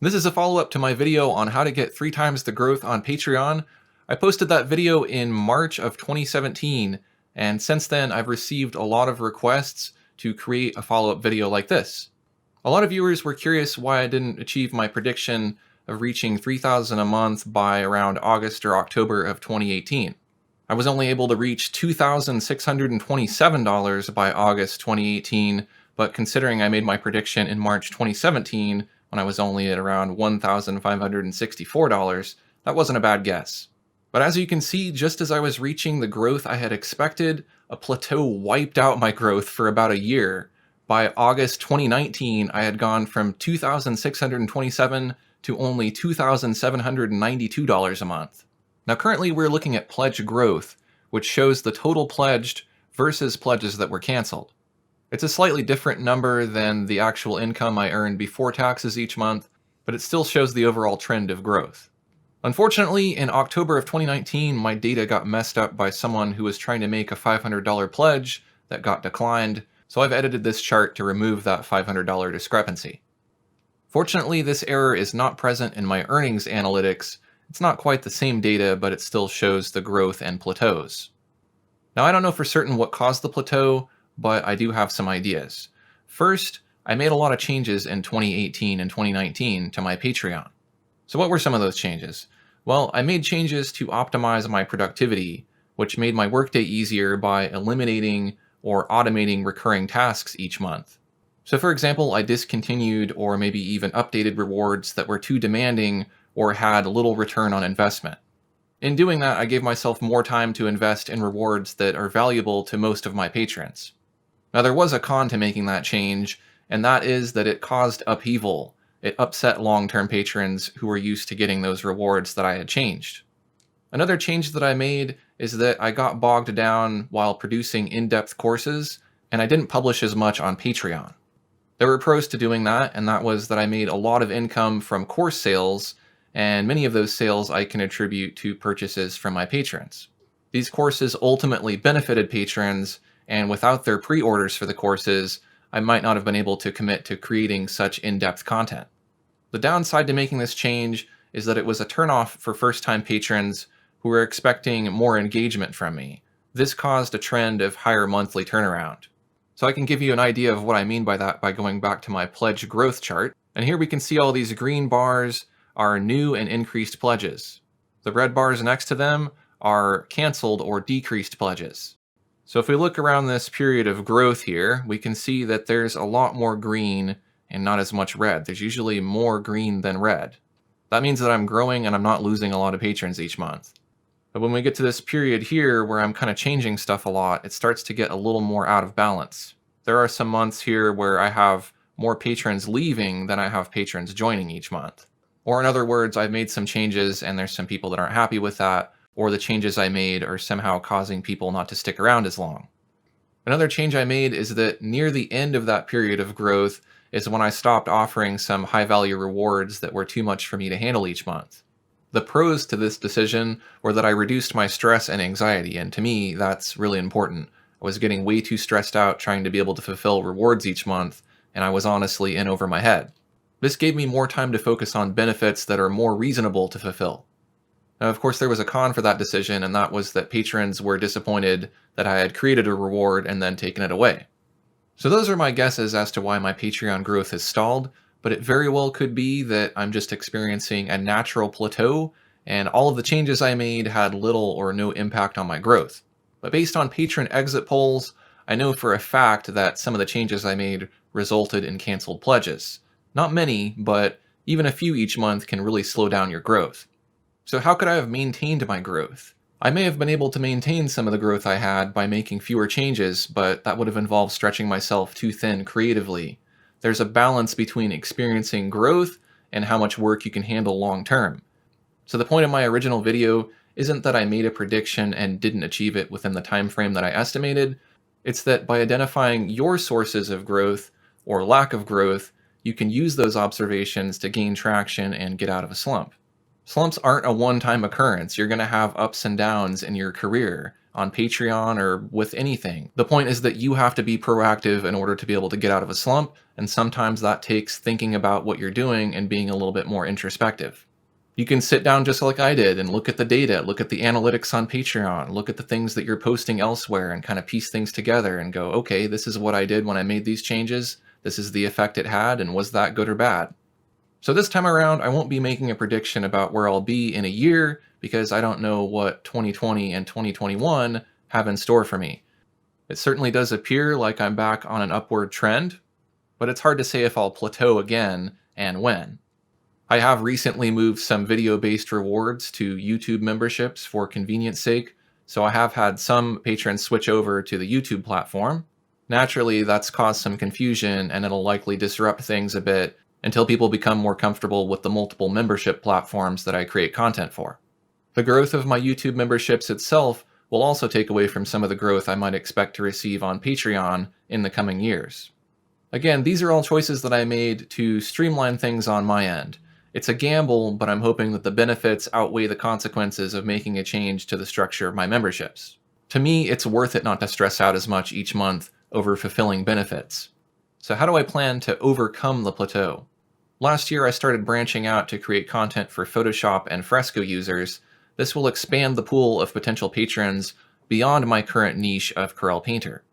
This is a follow-up to my video on how to get 3 times the growth on Patreon. I posted that video in March of 2017, and since then I've received a lot of requests to create a follow-up video like this. A lot of viewers were curious why I didn't achieve my prediction of reaching 3,000 a month by around August or October of 2018. I was only able to reach $2,627 by August 2018, but considering I made my prediction in March 2017, when I was only at around $1,564, that wasn't a bad guess. But as you can see, just as I was reaching the growth I had expected, a plateau wiped out my growth for about a year. By August 2019, I had gone from $2,627 to only $2,792 a month. Now currently we're looking at pledge growth, which shows the total pledged versus pledges that were canceled. It's a slightly different number than the actual income I earned before taxes each month, but it still shows the overall trend of growth. Unfortunately, in October of 2019, my data got messed up by someone who was trying to make a $500 pledge that got declined, so I've edited this chart to remove that $500 discrepancy. Fortunately, this error is not present in my earnings analytics. It's not quite the same data, but it still shows the growth and plateaus. Now, I don't know for certain what caused the plateau, but I do have some ideas. First, I made a lot of changes in 2018 and 2019 to my Patreon. So what were some of those changes? Well, I made changes to optimize my productivity, which made my workday easier by eliminating or automating recurring tasks each month. So for example, I discontinued or maybe even updated rewards that were too demanding or had little return on investment. In doing that, I gave myself more time to invest in rewards that are valuable to most of my patrons. Now there was a con to making that change, and that is that it caused upheaval. It upset long-term patrons who were used to getting those rewards that I had changed. Another change that I made is that I got bogged down while producing in-depth courses, and I didn't publish as much on Patreon. There were pros to doing that, and that was that I made a lot of income from course sales, and many of those sales I can attribute to purchases from my patrons. These courses ultimately benefited patrons, and without their pre-orders for the courses, I might not have been able to commit to creating such in-depth content. The downside to making this change is that it was a turnoff for first-time patrons who were expecting more engagement from me. This caused a trend of higher monthly turnaround. So I can give you an idea of what I mean by that by going back to my pledge growth chart. And here we can see all these green bars are new and increased pledges. The red bars next to them are canceled or decreased pledges. So if we look around this period of growth here, we can see that there's a lot more green and not as much red. There's usually more green than red. That means that I'm growing and I'm not losing a lot of patrons each month. But when we get to this period here where I'm kind of changing stuff a lot, it starts to get a little more out of balance. There are some months here where I have more patrons leaving than I have patrons joining each month. Or in other words, I've made some changes and there's some people that aren't happy with that, or the changes I made are somehow causing people not to stick around as long. Another change I made is that near the end of that period of growth is when I stopped offering some high-value rewards that were too much for me to handle each month. The pros to this decision were that I reduced my stress and anxiety, and to me, that's really important. I was getting way too stressed out trying to be able to fulfill rewards each month, and I was honestly in over my head. This gave me more time to focus on benefits that are more reasonable to fulfill. Now, of course, there was a con for that decision, and that was that patrons were disappointed that I had created a reward and then taken it away. So those are my guesses as to why my Patreon growth has stalled, but it very well could be that I'm just experiencing a natural plateau, and all of the changes I made had little or no impact on my growth. But based on patron exit polls, I know for a fact that some of the changes I made resulted in canceled pledges. Not many, but even a few each month can really slow down your growth. So how could I have maintained my growth? I may have been able to maintain some of the growth I had by making fewer changes, but that would have involved stretching myself too thin creatively. There's a balance between experiencing growth and how much work you can handle long term. So the point of my original video isn't that I made a prediction and didn't achieve it within the time frame that I estimated. It's that by identifying your sources of growth or lack of growth, you can use those observations to gain traction and get out of a slump. Slumps aren't a one-time occurrence. You're going to have ups and downs in your career. on Patreon or with anything. The point is that you have to be proactive in order to be able to get out of a slump, and sometimes that takes thinking about what you're doing and being a little bit more introspective. You can sit down just like I did and look at the data, look at the analytics on Patreon, look at the things that you're posting elsewhere and kind of piece things together and go, okay, this is what I did when I made these changes. This is the effect it had, and was that good or bad? So this time around, I won't be making a prediction about where I'll be in a year because I don't know what 2020 and 2021 have in store for me. It certainly does appear like I'm back on an upward trend, but it's hard to say if I'll plateau again and when. I have recently moved some video-based rewards to YouTube memberships for convenience sake, so I have had some patrons switch over to the YouTube platform. Naturally, that's caused some confusion, and it'll likely disrupt things a bit until people become more comfortable with the multiple membership platforms that I create content for. The growth of my YouTube memberships itself will also take away from some of the growth I might expect to receive on Patreon in the coming years. Again, these are all choices that I made to streamline things on my end. It's a gamble, but I'm hoping that the benefits outweigh the consequences of making a change to the structure of my memberships. To me, it's worth it not to stress out as much each month over fulfilling benefits. So how do I plan to overcome the plateau? Last year, I started branching out to create content for Photoshop and Fresco users. This will expand the pool of potential patrons beyond my current niche of Corel Painter.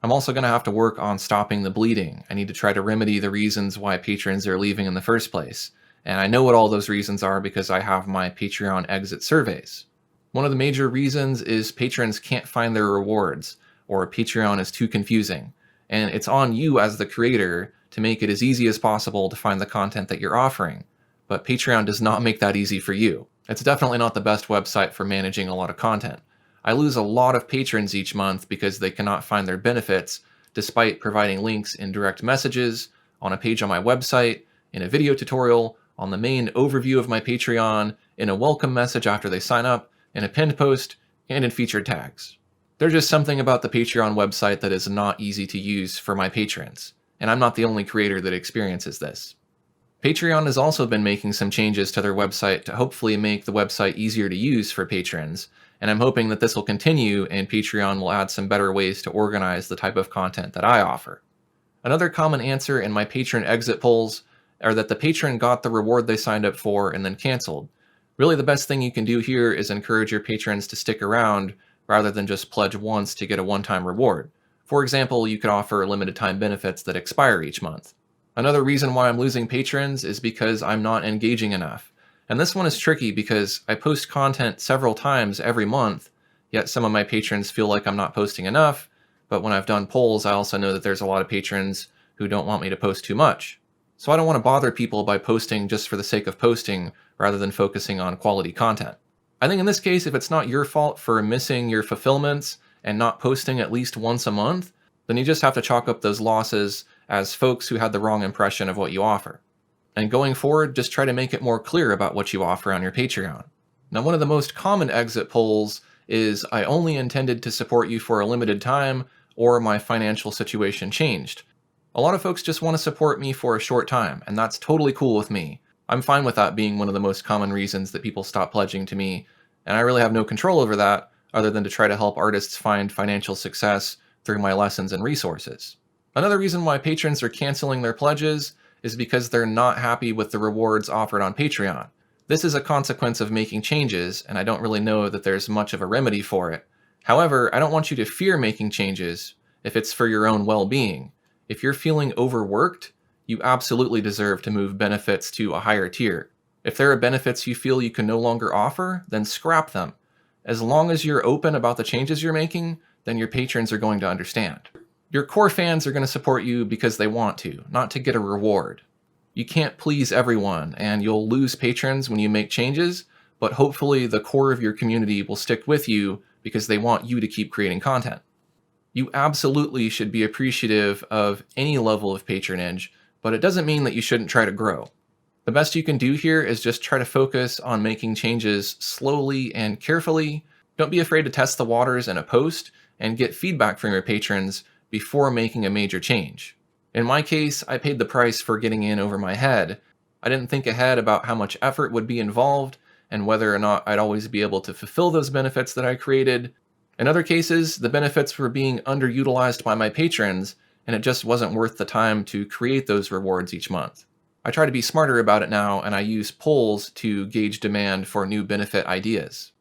I'm also going to have to work on stopping the bleeding. I need to try to remedy the reasons why patrons are leaving in the first place. And I know what all those reasons are because I have my Patreon exit surveys. One of the major reasons is patrons can't find their rewards, or Patreon is too confusing. And it's on you as the creator to make it as easy as possible to find the content that you're offering. But Patreon does not make that easy for you. It's definitely not the best website for managing a lot of content. I lose a lot of patrons each month because they cannot find their benefits, despite providing links in direct messages, on a page on my website, in a video tutorial, on the main overview of my Patreon, in a welcome message after they sign up, in a pinned post, and in featured tags. There's just something about the Patreon website that is not easy to use for my patrons, and I'm not the only creator that experiences this. Patreon has also been making some changes to their website to hopefully make the website easier to use for patrons, and I'm hoping that this will continue and Patreon will add some better ways to organize the type of content that I offer. Another common answer in my patron exit polls are that the patron got the reward they signed up for and then canceled. Really, the best thing you can do here is encourage your patrons to stick around rather than just pledge once to get a one-time reward. For example, you could offer limited time benefits that expire each month. Another reason why I'm losing patrons is because I'm not engaging enough. And this one is tricky because I post content several times every month, yet some of my patrons feel like I'm not posting enough, but when I've done polls, I also know that there's a lot of patrons who don't want me to post too much. So I don't want to bother people by posting just for the sake of posting rather than focusing on quality content. I think in this case, if it's not your fault for missing your fulfillments and not posting at least once a month, then you just have to chalk up those losses as folks who had the wrong impression of what you offer. And going forward, just try to make it more clear about what you offer on your Patreon. Now, one of the most common exit polls is I only intended to support you for a limited time, or my financial situation changed. A lot of folks just want to support me for a short time, and that's totally cool with me. I'm fine with that being one of the most common reasons that people stop pledging to me, and I really have no control over that other than to try to help artists find financial success through my lessons and resources. Another reason why patrons are canceling their pledges is because they're not happy with the rewards offered on Patreon. This is a consequence of making changes, and I don't really know that there's much of a remedy for it. However, I don't want you to fear making changes if it's for your own well-being. If you're feeling overworked, you absolutely deserve to move benefits to a higher tier. If there are benefits you feel you can no longer offer, then scrap them. As long as you're open about the changes you're making, then your patrons are going to understand. Your core fans are going to support you because they want to, not to get a reward. You can't please everyone, and you'll lose patrons when you make changes, but hopefully the core of your community will stick with you because they want you to keep creating content. You absolutely should be appreciative of any level of patronage, but it doesn't mean that you shouldn't try to grow. The best you can do here is just try to focus on making changes slowly and carefully. Don't be afraid to test the waters in a post and get feedback from your patrons before making a major change. In my case, I paid the price for getting in over my head. I didn't think ahead about how much effort would be involved and whether or not I'd always be able to fulfill those benefits that I created. In other cases, the benefits were being underutilized by my patrons, and it just wasn't worth the time to create those rewards each month. I try to be smarter about it now, and I use polls to gauge demand for new benefit ideas.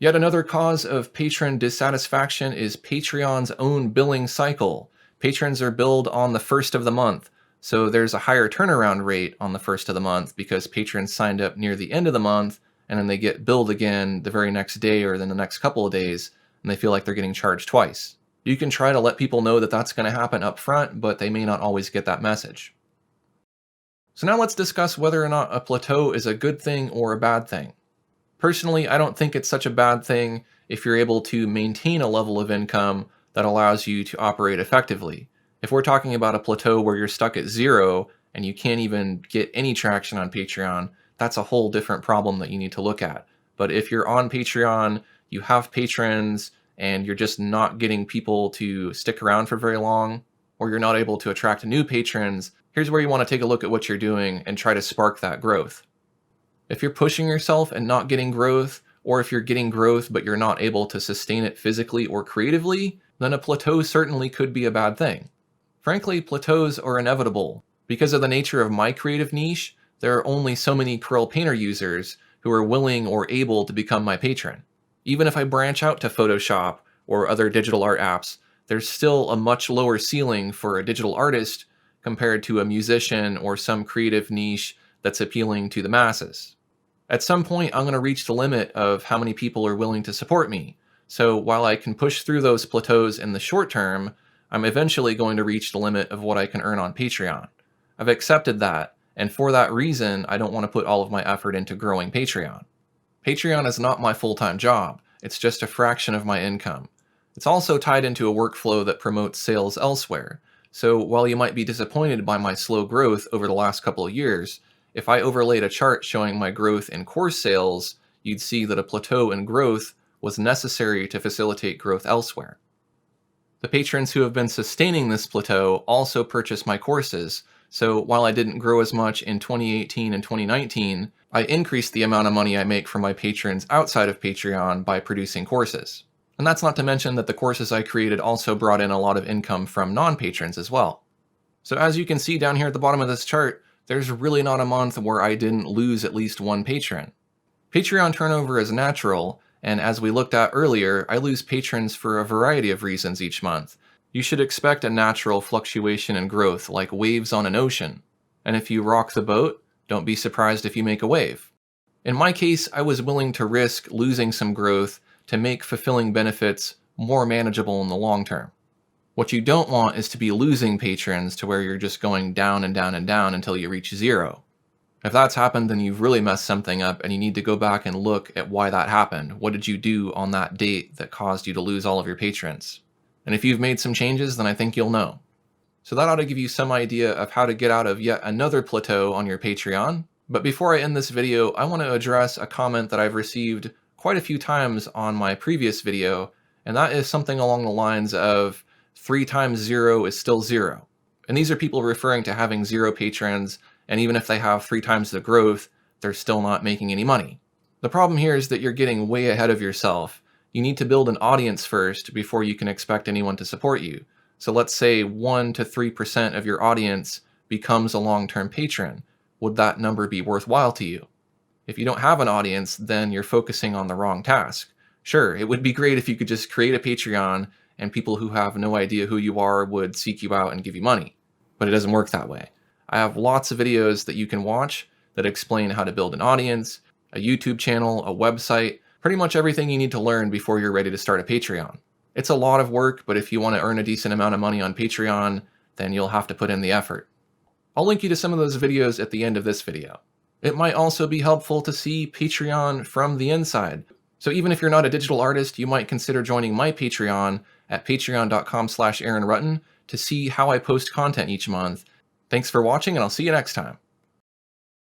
Yet another cause of patron dissatisfaction is Patreon's own billing cycle. Patrons are billed on the first of the month, so there's a higher turnaround rate on the first of the month because patrons signed up near the end of the month, and then they get billed again the very next day or then the next couple of days, and they feel like they're getting charged twice. You can try to let people know that that's going to happen up front, but they may not always get that message. So now let's discuss whether or not a plateau is a good thing or a bad thing. Personally, I don't think it's such a bad thing if you're able to maintain a level of income that allows you to operate effectively. If we're talking about a plateau where you're stuck at zero and you can't even get any traction on Patreon, that's a whole different problem that you need to look at. But if you're on Patreon, you have patrons, and you're just not getting people to stick around for very long, or you're not able to attract new patrons, here's where you want to take a look at what you're doing and try to spark that growth. If you're pushing yourself and not getting growth, or if you're getting growth but you're not able to sustain it physically or creatively, then a plateau certainly could be a bad thing. Frankly, plateaus are inevitable. Because of the nature of my creative niche, there are only so many Corel Painter users who are willing or able to become my patron. Even if I branch out to Photoshop or other digital art apps, there's still a much lower ceiling for a digital artist compared to a musician or some creative niche that's appealing to the masses. At some point, I'm going to reach the limit of how many people are willing to support me. So while I can push through those plateaus in the short term, I'm eventually going to reach the limit of what I can earn on Patreon. I've accepted that, and for that reason, I don't want to put all of my effort into growing Patreon. Patreon is not my full-time job. It's just a fraction of my income. It's also tied into a workflow that promotes sales elsewhere. So while you might be disappointed by my slow growth over the last couple of years, if I overlaid a chart showing my growth in course sales, you'd see that a plateau in growth was necessary to facilitate growth elsewhere. The patrons who have been sustaining this plateau also purchase my courses, so while I didn't grow as much in 2018 and 2019, I increased the amount of money I make from my patrons outside of Patreon by producing courses. And that's not to mention that the courses I created also brought in a lot of income from non-patrons as well. So as you can see down here at the bottom of this chart, there's really not a month where I didn't lose at least one patron. Patreon turnover is natural, and as we looked at earlier, I lose patrons for a variety of reasons each month. You should expect a natural fluctuation in growth, like waves on an ocean. And if you rock the boat, don't be surprised if you make a wave. In my case, I was willing to risk losing some growth to make fulfilling benefits more manageable in the long term. What you don't want is to be losing patrons to where you're just going down and down and down until you reach zero. If that's happened, then you've really messed something up and you need to go back and look at why that happened. What did you do on that date that caused you to lose all of your patrons? And if you've made some changes, then I think you'll know. So that ought to give you some idea of how to get out of yet another plateau on your Patreon. But before I end this video, I want to address a comment that I've received quite a few times on my previous video, and that is something along the lines of 3 times 0 is still 0. And these are people referring to having 0 patrons, and even if they have 3 times the growth, they're still not making any money. The problem here is that you're getting way ahead of yourself. You need to build an audience first before you can expect anyone to support you. So let's say 1 to 3% of your audience becomes a long-term patron. Would that number be worthwhile to you? If you don't have an audience, then you're focusing on the wrong task. Sure, it would be great if you could just create a Patreon and people who have no idea who you are would seek you out and give you money. But it doesn't work that way. I have lots of videos that you can watch that explain how to build an audience, a YouTube channel, a website, pretty much everything you need to learn before you're ready to start a Patreon. It's a lot of work, but if you want to earn a decent amount of money on Patreon, then you'll have to put in the effort. I'll link you to some of those videos at the end of this video. It might also be helpful to see Patreon from the inside. So even if you're not a digital artist, you might consider joining my Patreon at patreon.com/AaronRutton to see how I post content each month. Thanks for watching, and I'll see you next time.